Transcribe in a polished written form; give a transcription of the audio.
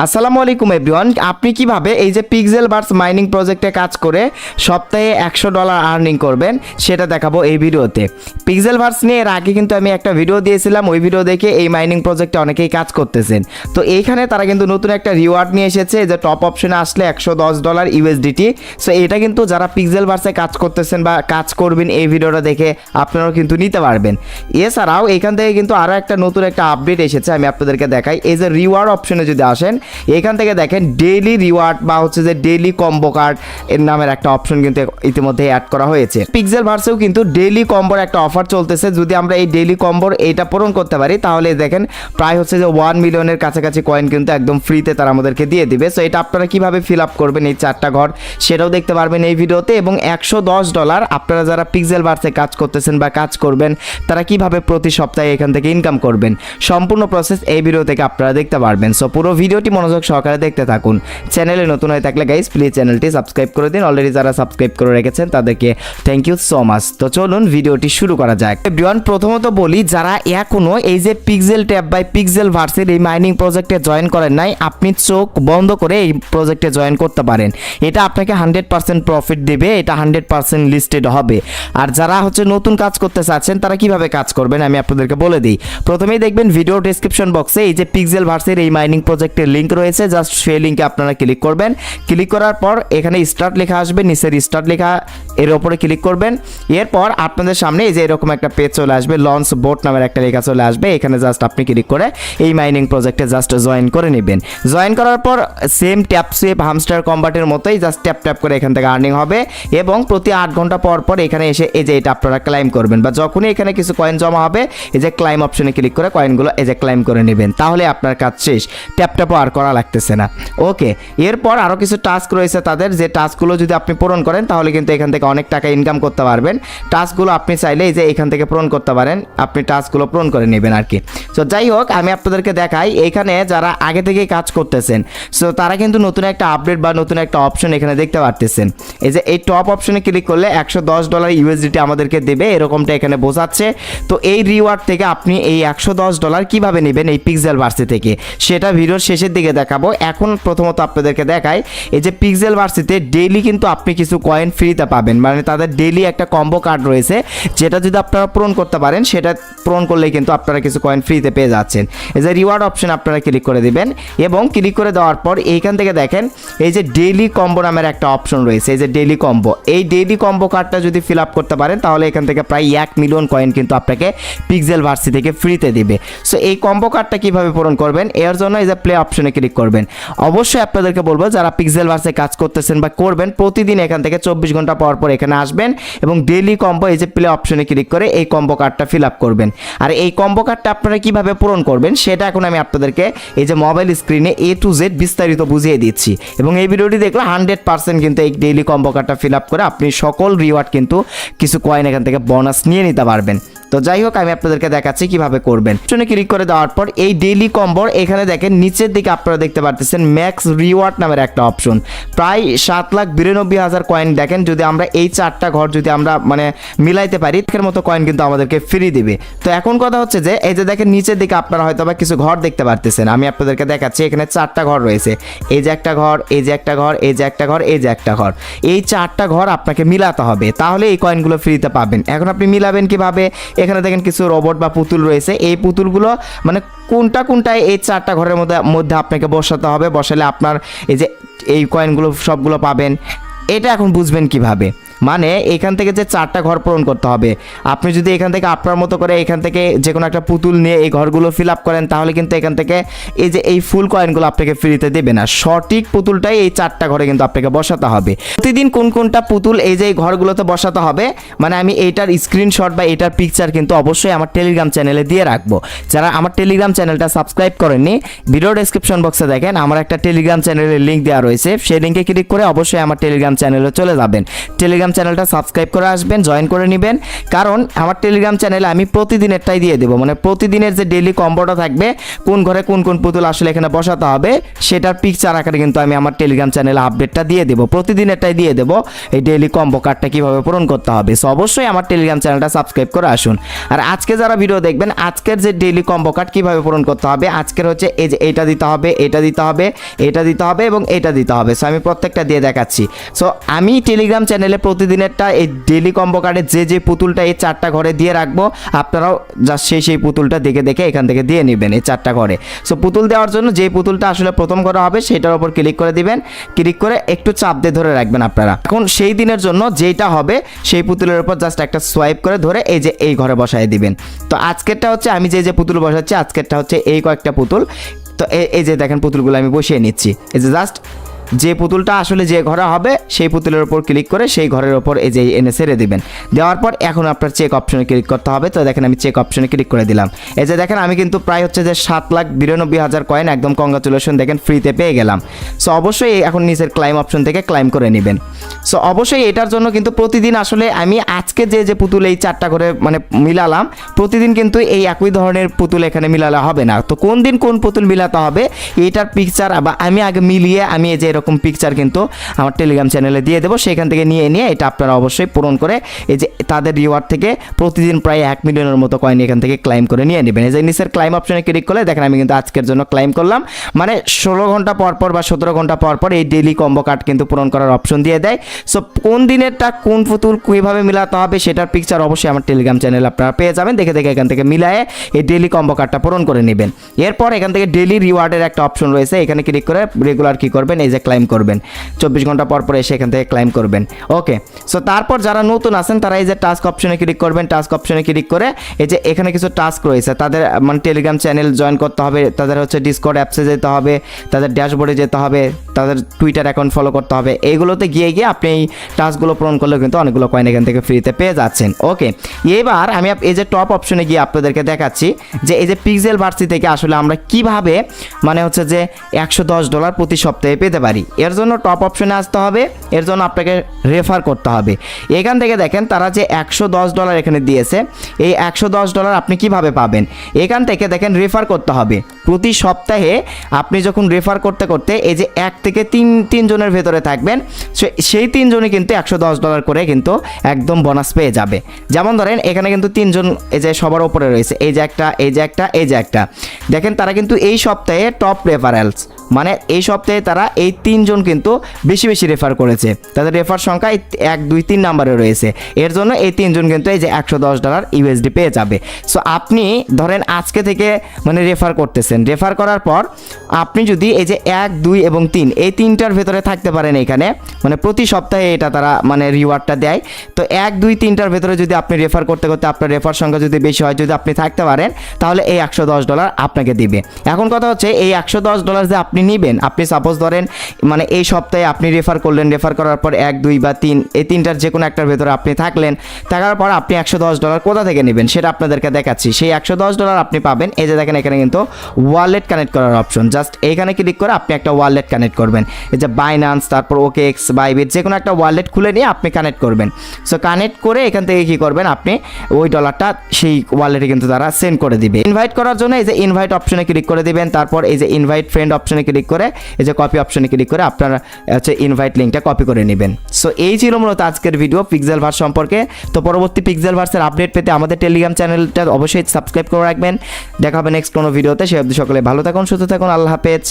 আসসালামু আলাইকুম এভরিওয়ান, আপনি কিভাবে এই যে পিক্সেলভার্স মাইনিং প্রজেক্টে কাজ করে সপ্তাহে $100 আর্নিং করবেন সেটা দেখাবো এই ভিডিওতে। পিক্সেলভার্স নিয়ে এর আগে কিন্তু আমি একটা ভিডিও দিয়েছিলাম, ওই ভিডিও দেখে এই মাইনিং প্রজেক্টে অনেকেই কাজ করতেছেন। তো এইখানে তারা কিন্তু নতুন একটা রিওয়ার্ড নিয়ে এসেছে যে টপ অপশনে আসলে $110 ইউএসডিটি। সো এটা কিন্তু যারা পিক্সেলভার্সে কাজ করতেছেন বা কাজ করবেন এই ভিডিওটা দেখে আপনারাও কিন্তু নিতে পারবেন। এছাড়াও এখান থেকে কিন্তু আরও একটা নতুন একটা আপডেট এসেছে, আমি আপনাদেরকে দেখাই। এই যে রিওয়ার্ড অপশনে যদি আসেন, এখান থেকে দেখেন ডেইলি রিওয়ার্ড বা হচ্ছে যে ডেইলি কম্বো কার্ড এর নামের একটা অপশন কিন্তু ইতিমধ্যে অ্যাড করা হয়েছে। পিক্সেলভার্সেও কিন্তু ডেইলি কম্বোর একটা অফার চলতেছে। যদি আমরা এই ডেইলি কম্বোর এইটা পূরণ করতে পারি তাহলে দেখেন প্রায় হচ্ছে যে 1 মিলিয়নের কাছাকাছি কয়েন কিন্তু একদম ফ্রিতে তারা আমাদেরকে দিয়ে দিবে। সো এটা আপনারা কিভাবে ফিল আপ করবেন এই 4টা ঘর সেটাও দেখতে পারবেন এই ভিডিওতে। এবং $110 আপনারা যারা পিক্সেলভার্সে কাজ করতেছেন বা কাজ করবেন তারা কিভাবে প্রতি সপ্তাহে এখান থেকে ইনকাম করবেন সম্পূর্ণ প্রসেস এই ভিডিও থেকে আপনারা দেখতে পারবেন। সো পুরো ভিডিওটি মনোযোগ সহকারে দেখতে থাকুন। চ্যানেলে নতুন হয়ে থাকলে গাইস প্লিজ চ্যানেলটি সাবস্ক্রাইব করে দিন। অলরেডি যারা সাবস্ক্রাইব করে রেখেছেন তাদেরকে থ্যাংক ইউ সো মাচ। তো চলুন ভিডিওটি শুরু করা যাক। এভরিওয়ান, প্রথমত বলি যারা এখনো এই যে পিক্সেল ট্যাব বাই পিক্সেলভার্সের এই মাইনিং প্রজেক্টে জয়েন করেন নাই, আপনি চোখ বন্ধ করে এই প্রজেক্টে জয়েন করতে পারেন। এটা আপনাকে 100% প্রফিট দেবে, এটা 100% লিস্টেড হবে। আর যারা হচ্ছে নতুন কাজ করতে চাচ্ছেন তারা কিভাবে কাজ করবেন আমি আপনাদেরকে বলে দিই। প্রথমেই দেখবেন ভিডিও ডেসক্রিপশন বক্সে এই যে পিক্সেলভার্সের এই মাইনিং প্রজেক্টের লিঙ্ক রয়েছে, জাস্ট সেই লিঙ্কে আপনারা ক্লিক করবেন। ক্লিক করার পর এখানে স্টার্ট লেখা আসবে, নিচের স্টার্ট লেখা এর উপরে ক্লিক করবেন। এরপর আপনাদের সামনে এই যে এরকম একটা পেজ চলে আসবে, লঞ্চ বোট নামের একটা লেখা চলে আসবে। এখানে জাস্ট আপনি ক্লিক করে এই মাইনিং প্রজেক্টে জাস্ট জয়েন করে নেবেন। জয়েন করার পর সেম ট্যাপ সুইপ হামস্টার কম্বাটের মতোই জাস্ট ট্যাপ ট্যাপ করে এখান থেকে আর্নিং হবে। এবং প্রতি 8 ঘন্টা পর পর এখানে এসে এই যে এটা আপনারা ক্লাইম করবেন, বা যখনই এখানে কিছু কয়েন জমা হবে এই যে ক্লাইম অপশনে ক্লিক করে কয়েনগুলো এই যে ক্লাইম করে নেবেন। তাহলে আপনার কাজ শেষ, ট্যাপ ট্যাপও আর করা লাগতেছে না। ওকে, এরপর আরও কিছু টাস্ক রয়েছে তাদের, যে টাস্কগুলো যদি আপনি পূরণ করেন তাহলে কিন্তু এখান থেকে অনেক টাকা ইনকাম করতে পারবেন। টাস্কগুলো আপনি চাইলে এই যে এখান থেকে পূরণ করতে পারেন, আপনি টাস্কগুলো পূরণ করে নেবেন আর কি। সো যাই হোক, আমি আপনাদেরকে দেখাই এখানে যারা আগে থেকেই কাজ করতেছেন সো তারা কিন্তু নতুন একটা আপডেট বা নতুন একটা অপশন এখানে দেখতে পারতেছেন। এই যে এই টপ অপশনে ক্লিক করলে $110 ইউএসডিটি আমাদেরকে দেবে, এরকমটা এখানে বোঝাচ্ছে। তো এই রিওয়ার্ড থেকে আপনি এই $110 কিভাবে নেবেন এই পিক্সেলভার্সি থেকে সেটা ভিডিওর শেষের দিকে দেখাবো। এখন প্রথমত আপনাদেরকে দেখাই এই যে পিক্সেলভার্সিতে ডেইলি কিন্তু আপনি কিছু কয়েন ফ্রিতে পাবেন, মানে তাদের ডেইলি একটা কম্বো কার্ড রয়েছে যেটা যদি আপনারা পূরণ করতে পারেন, সেটা পূরণ করলেই কিন্তু আপনারা কিছু কয়েন ফ্রিতে পেয়ে যাচ্ছেন। এই যে রিওয়ার্ড অপশন আপনারা ক্লিক করে দিবেন এবং ক্লিক করে দেওয়ার পর এইখান থেকে দেখেন এই যে ডেইলি কম্বো নামের একটা অপশন রয়েছে, এই যে ডেইলি কম্বো। এই ডেইলি কম্বো কার্ডটা যদি ফিল আপ করতে পারেন তাহলে এখান থেকে প্রায় 1 মিলিয়ন কয়েন কিন্তু আপনাকে পিক্সেলভার্সি থেকে ফ্রিতে দিবে। সো এই কম্বো কার্ডটা কিভাবে পূরণ করবেন এর জন্য এই যে প্লে অপশনে ক্লিক করবেন। অবশ্যই আপনাদেরকে বলবো যারা পিক্সেলভার্সে কাজ করতেছেন বা করবেন প্রতিদিন এখান থেকে 24 ঘন্টা পর পর এখানে আসবেন এবং ডেইলি কম্বো এই যে প্লে অপশনে ক্লিক করে এই কম্বো কার্ডটা ফিল আপ করবেন। আর এই কম্বো কার্ডটা আপনারা কিভাবে পূরণ করবেন সেটা এখন আমি আপনাদেরকে এই যে মোবাইল স্ক্রিনে A to Z বিস্তারিত বুঝিয়ে দিচ্ছি। এবং এই ভিডিওটি দেখলে 100% কিন্তু এই ডেইলি কম্বো কার্ডটা ফিল আপ করে আপনি সকল রিওয়ার্ড কিন্তু কিছু কয়েন এখান থেকে বোনাস নিয়ে নিতে পারবেন। তো যাই হোক, আমি আপনাদেরকে দেখাচ্ছি কিভাবে করবেন। অপশনে ক্লিক করে দেওয়ার পর এই ডেইলি কম্বোর এখানে দেখেন নিচের দিকে আপনারা দেখতে পারতেছেন ম্যাক্স রিওয়ার্ড নামের একটা অপশন, প্রায় 7,92,000 কয়েন। দেখেন যদি আমরা এই 4টা ঘর যদি আমরা মানে মিলাইতে পারি এর মতো কয়েন কিন্তু আমাদেরকে ফ্রি দিবে। তো এখন কথা হচ্ছে যে এই যে দেখেন নিচের দিকে আপনারা হয়তো বা কিছু ঘর দেখতে পারতেছেন, আমি আপনাদেরকে দেখাচ্ছি। এখানে 4টা ঘর রয়েছে, এই যে একটা ঘর, এই যে একটা ঘর, এই যে একটা ঘর, এই যে একটা ঘর। এই 4টা ঘর আপনাকে মিলাতে হবে, তাহলে এই কয়েনগুলো ফ্রিতে পাবেন। এখন আপনি মিলাবেন কিভাবে? এখানে দেখেন কিছু রোবট বা পুতুল রয়েছে, এই পুতুলগুলো মানে কোনটায় এই 4টা ঘরের মধ্যে আপনাকে বসাতে হবে, বসালে আপনার এই যে এই কয়েনগুলো সবগুলো পাবেন। এটা এখন বুঝবেন কিভাবে? মানে এখান থেকে যে 4টা ঘর পূরণ করতে হবে, আপনি যদি এখান থেকে আপনার মতো করে এখান থেকে যে কোনো একটা পুতুল নিয়ে এই ঘরগুলো ফিল আপ করেন তাহলে কিন্তু এখান থেকে এই যে এই ফুল কয়েনগুলো আপনাকে ফ্রিতে দেবে না। সঠিক পুতুলটাই এই 4টা ঘরে কিন্তু আপনাকে বসাতে হবে। প্রতিদিন কোনটা পুতুল এই যে এই ঘরগুলোতে বসাতে হবে মানে আমি এইটার স্ক্রিনশট বা এটার পিকচার কিন্তু অবশ্যই আমার টেলিগ্রাম চ্যানেলে দিয়ে রাখবো। যারা আমার টেলিগ্রাম চ্যানেলটা সাবস্ক্রাইব করেননি ভিডিও ডেসক্রিপশন বক্সে দেখেন আমার একটা টেলিগ্রাম চ্যানেলের লিঙ্ক দেওয়া রয়েছে, সেই লিঙ্কে ক্লিক করে অবশ্যই আমার টেলিগ্রাম চ্যানেলে চলে যাবেন। টেলিগ্রাম টেলিগ্রাম চ্যানেলটা সাবস্ক্রাইব করে আসবেন, জয়েন করে নেবেন। কারণ আমার টেলিগ্রাম চ্যানেলে আমি প্রতিদিনেরটাই দিয়ে দেবো, মানে প্রতিদিনের যে ডেইলি কম্বোটা থাকবে, কোন ঘরে কোন কোন পুতুল আসলে এখানে বসাতে হবে সেটার পিকচার আকারে কিন্তু আমি আমার টেলিগ্রাম চ্যানেলে আপডেটটা দিয়ে দেবো, প্রতিদিনেরটাই দিয়ে দেবো এই ডেইলি কম্বো কার্ডটা কীভাবে পূরণ করতে হবে। সো অবশ্যই আমার টেলিগ্রাম চ্যানেলটা সাবস্ক্রাইব করে আসুন। আর আজকে যারা ভিডিও দেখবেন, আজকের যে ডেইলি কম্বো কার্ড কীভাবে পূরণ করতে হবে, আজকের হচ্ছে এই যে এইটা দিতে হবে, এটা দিতে হবে, এটা দিতে হবে এবং এটা দিতে হবে। সো আমি প্রত্যেকটা দিয়ে দেখাচ্ছি। সো আমি টেলিগ্রাম চ্যানেলে প্রতিদিনেরটা এই ডেইলি কম্বো কার্ডে যে পুতুলটা এই 4টা ঘরে দিয়ে রাখবো, আপনারাও জাস্ট সেই পুতুলটা দেখে দেখে এখান থেকে দিয়ে নেবেন এই 4টা ঘরে। সো পুতুল দেওয়ার জন্য যে পুতুলটা আসলে প্রথম ঘরে হবে সেটার উপর ক্লিক করে দিবেন, ক্লিক করে একটু চাপ দিয়ে ধরে রাখবেন আপনারা। এখন সেই দিনের জন্য যেটা হবে সেই পুতুলের উপর জাস্ট একটা সোয়াইপ করে ধরে এই যে এই ঘরে বসায় দিবেন। তো আজকেরটা হচ্ছে আমি যে পুতুল বসাচ্ছি, আজকেরটা হচ্ছে এই কয়েকটা পুতুল। তো এই যে দেখেন পুতুলগুলো আমি বসিয়ে নিচ্ছি। এই যে জাস্ট যে পুতুলটা আসলে যে ঘরে হবে সেই পুতুলের উপর ক্লিক করে সেই ঘরের ওপর এই যে এনে ছেড়ে দিবেন। দেওয়ার পর এখন আপনার চেক অপশনে ক্লিক করতে হবে। তো দেখেন আমি চেক অপশনে ক্লিক করে দিলাম। এই যে দেখেন আমি কিন্তু প্রায় হচ্ছে যে 7,92,000 কয়েন একদম কংগ্রাচুলেশন দেখেন ফ্রিতে পেয়ে গেলাম। সো অবশ্যই এখন নিচের ক্লাইম অপশন থেকে ক্লাইম করে নেবেন। সো অবশ্যই এটার জন্য কিন্তু প্রতিদিন আসলে আমি আজকে যে পুতুল এই 4টা করে মানে মিলালাম, প্রতিদিন কিন্তু এই একই ধরনের পুতুল এখানে মিলালে হবে না। তো কোন দিন কোন পুতুল মিলাতে হবে এইটার পিকচার আবার আমি আগে মিলিয়ে আমি এই যে এরকম পিকচার কিন্তু আমার টেলিগ্রাম চ্যানেলে দিয়ে দেবো, সেখান থেকে নিয়ে এটা আপনারা অবশ্যই পূরণ করে এই যে তাদের রিওয়ার্ড থেকে প্রতিদিন প্রায় 1 মিলিয়নের মতো কয়েন এখান থেকে ক্লাইম করে নিয়ে নেবেন। এই যে নিচের ক্লাইম অপশনে ক্লিক করলে দেখেন আমি কিন্তু আজকের জন্য ক্লাইম করলাম, মানে 16 ঘন্টা পর পর বা 17 ঘন্টা পর পর এই ডেইলি কম্বো কার্ড কিন্তু পূরণ করার অপশন দিয়ে দেয়। সো কোন দিনেরটা কোন পুতুল কীভাবে মিলাতে হবে সেটার পিকচার অবশ্যই আমার টেলিগ্রাম চ্যানেলে আপনারা পেয়ে যাবেন, দেখে দেখে এখান থেকে মিলায়ে এই ডেইলি কম্বো কার্ডটা পূরণ করে নেবেন। এরপর এখান থেকে ডেইলি রিওয়ার্ডের একটা অপশন রয়েছে, এখানে ক্লিক করে রেগুলার কি করবেন এই যে ক্লাইম করবেন, 24 ঘন্টা পর পর এসে এখান থেকে ক্লাইম করবেন। ওকে, সো তারপর যারা নতুন আছেন তারা এই যে টাস্ক অপশনে ক্লিক করবেন, টাস্ক অপশনে ক্লিক করে এই যে এখানে কিছু টাস্ক রয়েছে, তাদের মানে টেলিগ্রাম চ্যানেল জয়েন করতে হবে, তাদের হচ্ছে ডিসকর্ড অ্যাপসে যেতে হবে, তাদের ড্যাশবোর্ডে যেতে হবে, তাদের টুইটার অ্যাকাউন্ট ফলো করতে হবে। এইগুলোতে গিয়ে আপনি এই টাস্কগুলো পূরণ করলেও কিন্তু অনেকগুলো কয়েন এখান থেকে ফ্রিতে পেয়ে যাচ্ছেন। ওকে, এবার আমি এই যে টপ অপশনে গিয়ে আপনাদেরকে দেখাচ্ছি যে এই যে পিক্সেল ভার্সি থেকে আসলে আমরা কিভাবে মানে হচ্ছে যে $110 প্রতি সপ্তাহে পেতে পারি। এর জন্য টপ অপশনে আসতে হবে, এর জন্য আপনাকে রেফার করতে হবে। এখান থেকে দেখেন তারা যে $110 এখানে দিয়েছে, এই $110 আপনি কিভাবে পাবেন, এখান থেকে দেখেন রেফার করতে হবে। প্রতি সপ্তাহে আপনি যখন রেফার করতে করতে এই যে 1 থেকে 3 জনের ভেতরে থাকবেন, সেই 3 জনই কিন্তু $110 করে কিন্তু একদম বোনাস পেয়ে যাবে। যেমন ধরেন এখানে কিন্তু 3 জন এই যে সবার উপরে রয়েছে, এই যে একটা, এই যে একটা, এই যে একটা, দেখেন তারা কিন্তু এই সপ্তাহে টপ রেফারেলস, মানে এই সপ্তাহে তারা এই 3 জন কিন্তু বেশি রেফার করেছে, তাদের রেফার সংখ্যা 1, 2, 3 নাম্বারে রয়েছে। এর জন্য এই 3 জন কিন্তু এই যে $110 USD পেয়ে যাবে। সো আপনি ধরেন আজকে থেকে মানে রেফার করতেছেন, রেফার করার পর আপনি যদি এই যে 1, 2 এবং 3 এই 3টার ভেতরে থাকতে পারেন এখানে, মানে প্রতি সপ্তাহে এটা তারা মানে রিওয়ার্ডটা দেয়। তো 1, 2, 3টার ভেতরে যদি আপনি রেফার করতে করতে আপনার রেফার সংখ্যা যদি বেশি হয়, যদি আপনি থাকতে পারেন, তাহলে এই $110 আপনাকে দিবে। এখন কথা হচ্ছে এই $110 যে আপনি নেবেন, আপনি সাপোজ ধরেন মানে এই সপ্তাহে আপনি রেফার করলেন, রেফার করার পর 1, 2 বা 3 এই 3টার যে কোনো একটার ভেতরে আপনি থাকলেন, থাকার পর আপনি $110 কোথা থেকে নেবেন সেটা আপনাদেরকে দেখাচ্ছি। সেই $110 আপনি পাবেন এই যে দেখেন এখানে কিন্তু ওয়ালেট কানেক্ট করার অপশন, জাস্ট এইখানে ক্লিক করে আপনি একটা ওয়ালেট কানেক্ট করবেন। এই যে বাইন্যান্স, তারপর OKX, বাইবিট যে কোনো একটা ওয়ালেট খুলে নিয়ে আপনি কানেক্ট করবেন। সো কানেক্ট করে এখান থেকে কী করবেন, আপনি ওই ডলারটা সেই ওয়ালেটে কিন্তু তারা সেন্ড করে দিবে। ইনভাইট করার জন্য এই যে ইনভাইট অপশনে ক্লিক করে দিবেন, তারপর এই যে ইনভাইট ফ্রেন্ড অপশনে ক্লিক করে এই যে কপি অপশনে ক্লিক করে আপনারা হচ্ছে ইনভাইট লিঙ্কটা কপি করে নেবেন। সো এই ছিল মূলত আজকের ভিডিও পিক্সেল ভার্স সম্পর্কে। তো পরবর্তী পিক্সেল ভার্সের আপডেট পেতে আমাদের টেলিগ্রাম চ্যানেলটা অবশ্যই সাবস্ক্রাইব করে রাখবেন। দেখা হবে নেক্সট কোনো ভিডিওতে। সে অবধি সকলে ভালো থাকুন, সুস্থ থাকুন, আল্লাহ হাফেজ।